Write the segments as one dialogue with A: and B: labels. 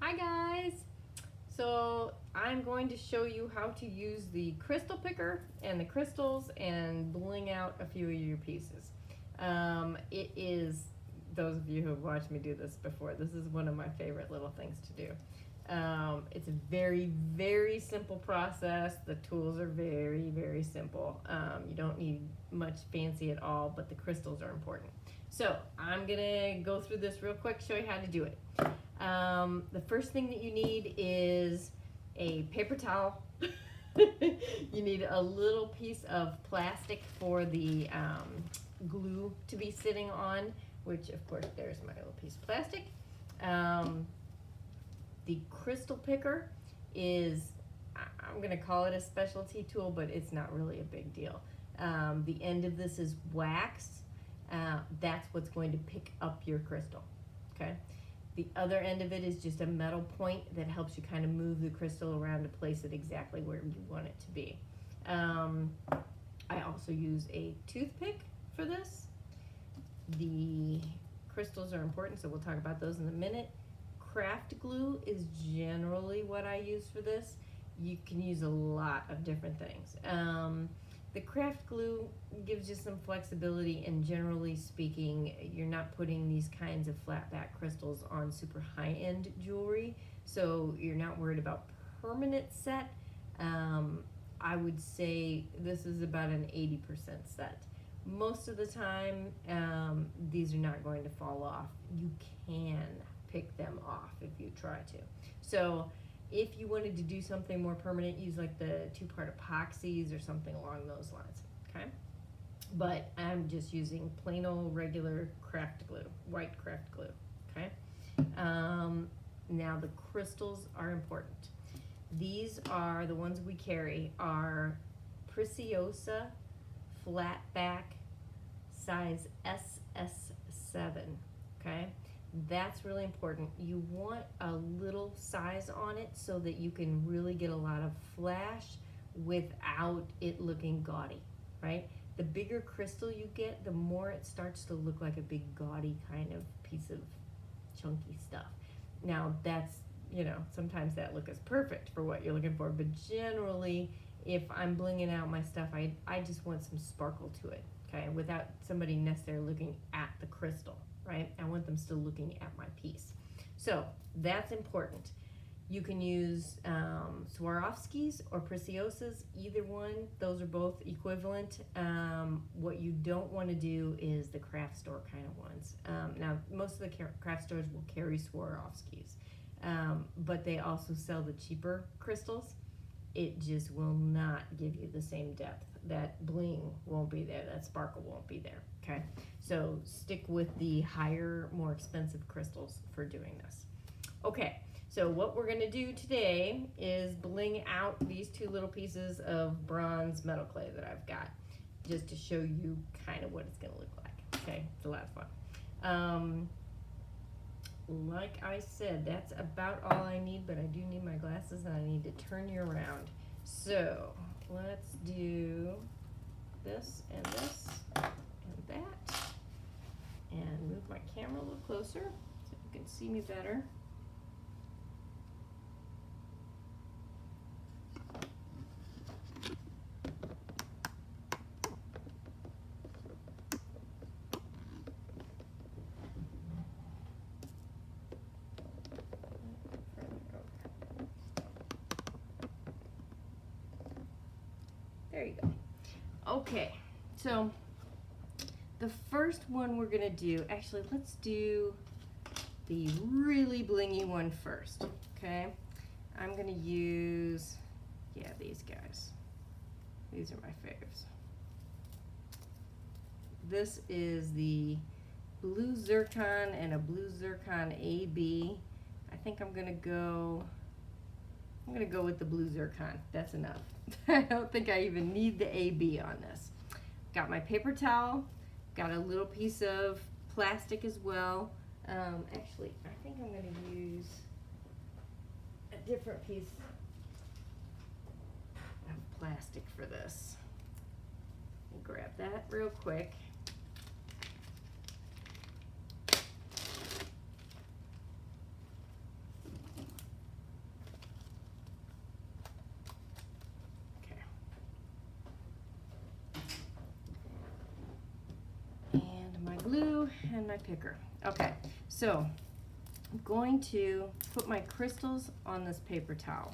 A: Hi guys! So I'm going to show you how to use the crystal picker and the crystals and bling out a few of your pieces. It is, those of you who have watched me do this before, this is one of my favorite little things to do. It's a very, very simple process. The tools are very, very simple. You don't need much fancy at all, but the crystals are important. So I'm gonna go through this real quick, show you how to do it. The first thing that you need is a paper towel. You need a little piece of plastic for the glue to be sitting on, which of course there's my little piece of plastic. The crystal picker is, I'm going to call it a specialty tool, but it's not really a big deal. The end of this is wax. That's what's going to pick up your crystal. Okay. The other end of it is just a metal point that helps you kind of move the crystal around to place it exactly where you want it to be. I also use a toothpick for this. The crystals are important, so we'll talk about those in a minute. Craft glue is generally what I use for this. You can use a lot of different things. The craft glue gives you some flexibility, and generally speaking, you're not putting these kinds of flat back crystals on super high-end jewelry, so you're not worried about permanent set. I would say this is about an 80% set. Most of the time, these are not going to fall off. You can pick them off if you try to. So if you wanted to do something more permanent, use like the two-part epoxies or something along those lines, okay? But I'm just using plain old regular craft glue, white craft glue, okay? Now the crystals are important. These are, the ones we carry are Preciosa flat back size SS7, okay? That's really important. You want a little size on it so that you can really get a lot of flash without it looking gaudy, right? The bigger crystal you get, the more it starts to look like a big gaudy kind of piece of chunky stuff. Now that's, you know, sometimes that look is perfect for what you're looking for, but generally if I'm blinging out my stuff, I just want some sparkle to it, okay, without somebody necessarily looking at the crystal. Right? I want them still looking at my piece. So that's important. You can use Swarovskis or Preciosas, either one. Those are both equivalent. What you don't want to do is the craft store kind of ones. Now, most of the craft stores will carry Swarovskis, but they also sell the cheaper crystals. It just will not give you the same depth. That bling won't be there, that sparkle won't be there, okay? So stick with the higher, more expensive crystals for doing this. Okay, so what we're gonna do today is bling out these two little pieces of bronze metal clay that I've got, just to show you kind of what it's gonna look like, okay? It's a lot of fun. Like I said, that's about all I need, but I do need my glasses and I need to turn you around. So let's do this and this and that, and move my camera a little closer so you can see me better. There you go. Okay, so the first one we're gonna do, actually let's do the really blingy one first, okay? I'm gonna use, yeah, these guys. These are my faves. This is the blue zircon and a blue zircon AB. I think I'm gonna go with the blue zircon. That's enough. I don't think I even need the AB on this. Got my paper towel, got a little piece of plastic as well. Actually, I think I'm going to use a different piece of plastic for this. Grab that real quick. and my picker. Okay, so I'm going to put my crystals on this paper towel.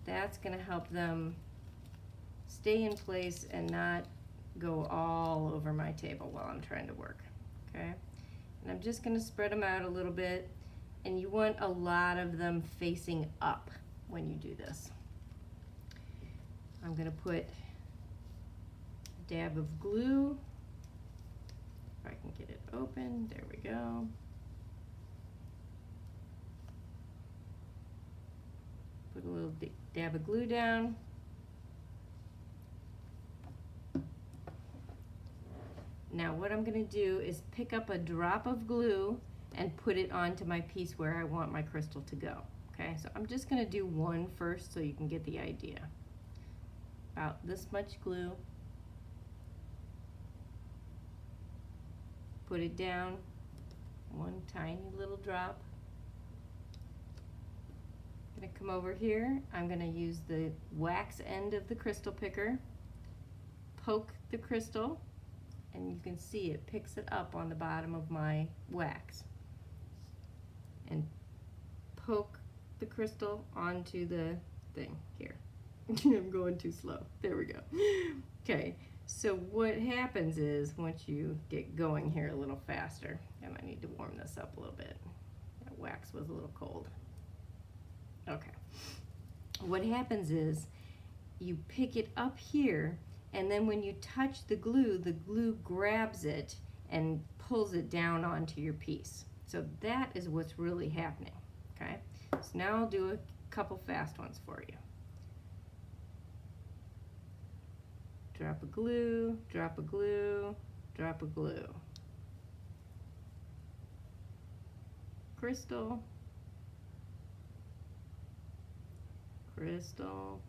A: That's going to help them stay in place and not go all over my table while I'm trying to work, okay? And I'm just going to spread them out a little bit, and you want a lot of them facing up when you do this. I'm going to put a dab of glue, if I can get it open, there we go. Put a little dab of glue down. Now what I'm going to do is pick up a drop of glue and put it onto my piece where I want my crystal to go. Okay, so I'm just going to do one first so you can get the idea. About this much glue. Put it down, one tiny little drop. I'm going to come over here. I'm going to use the wax end of the crystal picker, poke the crystal, and you can see it picks it up on the bottom of my wax. And poke the crystal onto the thing here. I'm going too slow. There we go. Okay, so what happens is once you get going here a little faster, and I need to warm this up a little bit. That wax was a little cold. Okay. What happens is you pick it up here, and then when you touch the glue grabs it and pulls it down onto your piece. So that is what's really happening, okay? So now I'll do a couple fast ones for you. Drop of glue, drop of glue, drop of glue. Crystal, crystal,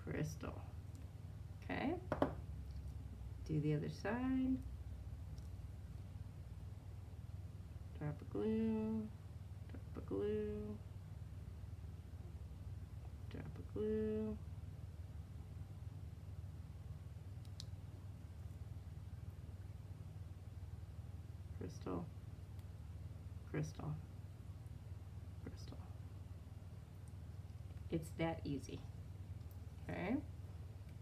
A: crystal. Okay, do the other side. Drop of glue, drop of glue, drop of glue. Crystal, crystal, crystal. It's that easy. Okay,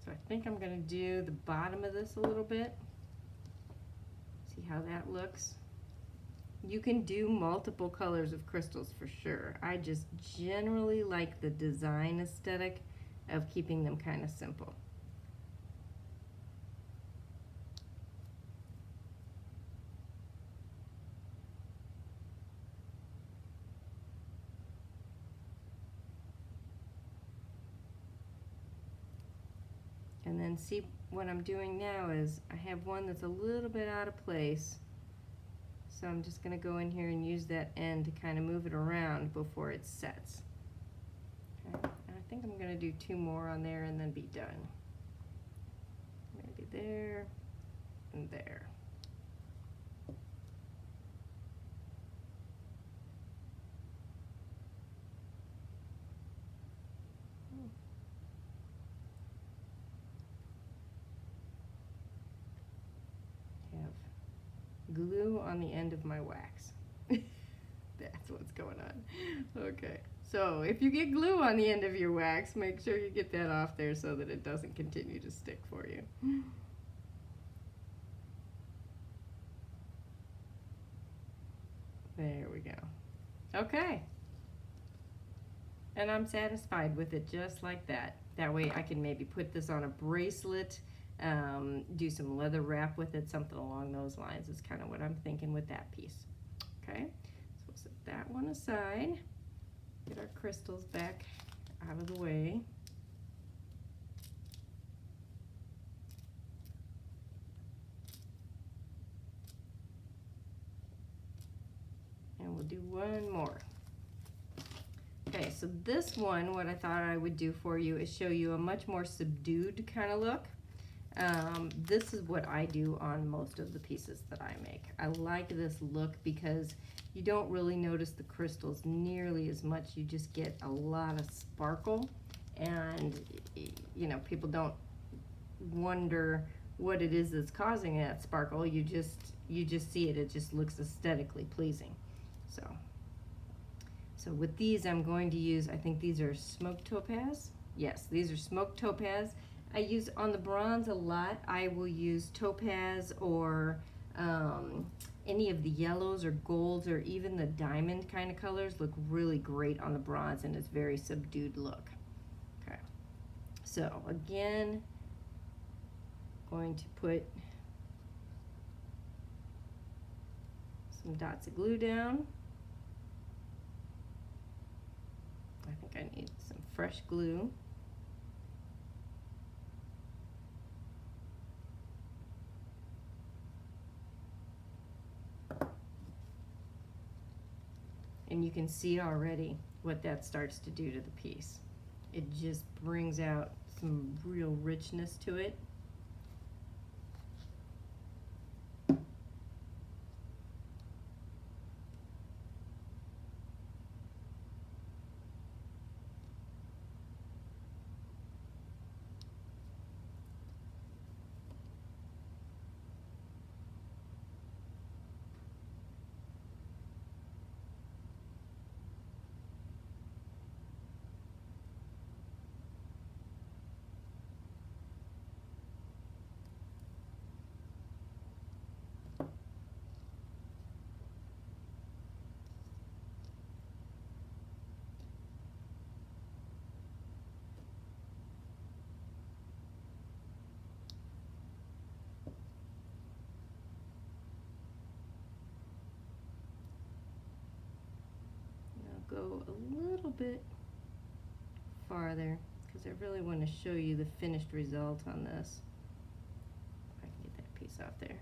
A: so I think I'm going to do the bottom of this a little bit. See how that looks? You can do multiple colors of crystals for sure. I just generally like the design aesthetic of keeping them kind of simple. And then see what I'm doing now is I have one that's a little bit out of place. So I'm just going to go in here and use that end to kind of move it around before it sets. Okay. And I think I'm going to do two more on there and then be done. Maybe there and there. Glue on the end of my wax. That's what's going on. Okay, so if you get glue on the end of your wax, make sure you get that off there so that it doesn't continue to stick for you. There we go. Okay. And I'm satisfied with it just like that. That way I can maybe put this on a bracelet, do some leather wrap with it, something along those lines is kind of what I'm thinking with that piece. Okay, so we'll set that one aside, get our crystals back out of the way. And we'll do one more. Okay, so this one, what I thought I would do for you is show you a much more subdued kind of look. This is what I do on most of the pieces that I make. I like this look because you don't really notice the crystals nearly as much. You just get a lot of sparkle, and you know, people don't wonder what it is that's causing that sparkle. You just see it. It just looks aesthetically pleasing. So with these, I'm going to use, I think these are smoked topaz. Yes, these are smoked topaz. I use on the bronze a lot. I will use topaz or any of the yellows or golds or even the diamond kind of colors look really great on the bronze, and it's very subdued look. Okay, so again, going to put some dots of glue down. I think I need some fresh glue. And you can see already what that starts to do to the piece. It just brings out some real richness to it. Go a little bit farther because I really want to show you the finished result on this. If I can get that piece off there.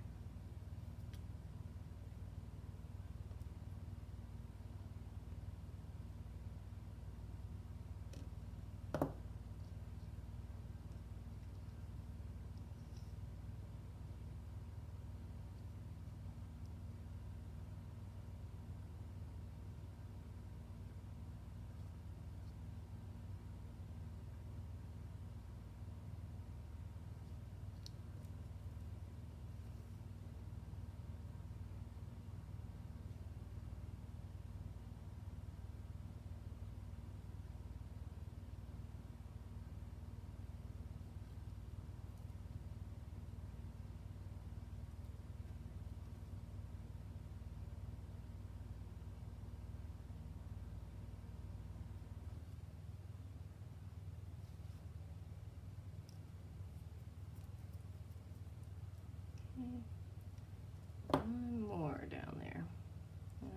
A: One more down there,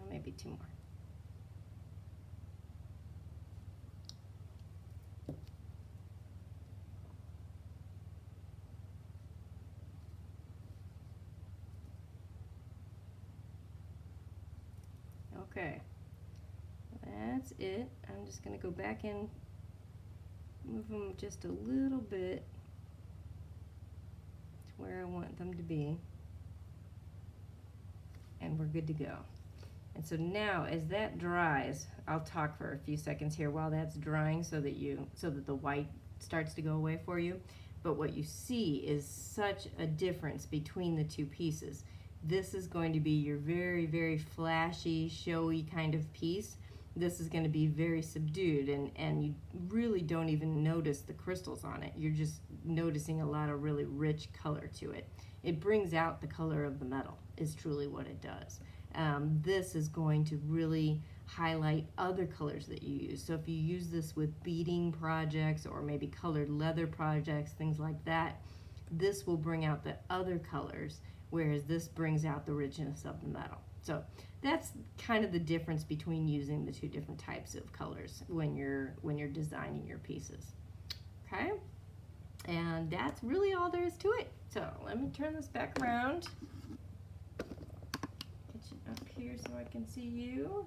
A: maybe two more. Okay, that's it. I'm just going to go back in, move them just a little bit to where I want them to be, and we're good to go. And so now as that dries, I'll talk for a few seconds here while that's drying so that the white starts to go away for you. But what you see is such a difference between the two pieces. This is going to be your very, very flashy, showy kind of piece. This is going to be very subdued, and you really don't even notice the crystals on it. You're just noticing a lot of really rich color to it. It brings out the color of the metal, is truly what it does. This is going to really highlight other colors that you use. So if you use this with beading projects or maybe colored leather projects, things like that, this will bring out the other colors, whereas this brings out the richness of the metal. So that's kind of the difference between using the two different types of colors when you're designing your pieces. Okay? And that's really all there is to it. So let me turn this back around. Get you up here so I can see you.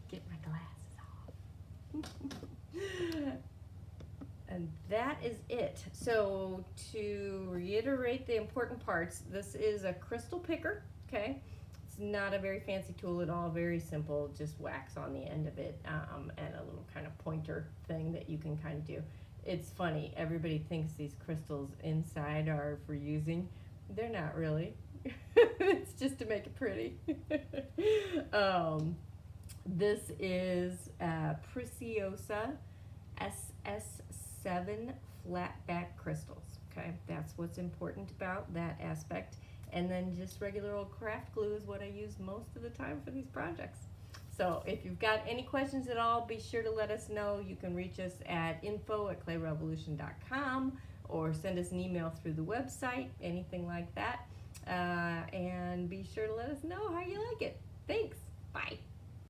A: Get my glasses off. And that is it. So to reiterate the important parts, this is a crystal picker, okay? It's not a very fancy tool at all, very simple, just wax on the end of it, and a little kind of pointer thing that you can kind of do. it's funny. Everybody thinks these crystals inside are for using. They're not really. It's just to make it pretty. This is Preciosa SS7 flatback crystals. Okay, that's what's important about that aspect. And then just regular old craft glue is what I use most of the time for these projects. So if you've got any questions at all, be sure to let us know. You can reach us at info@clayrevolution.com or send us an email through the website, anything like that. And be sure to let us know how you like it. Thanks. Bye.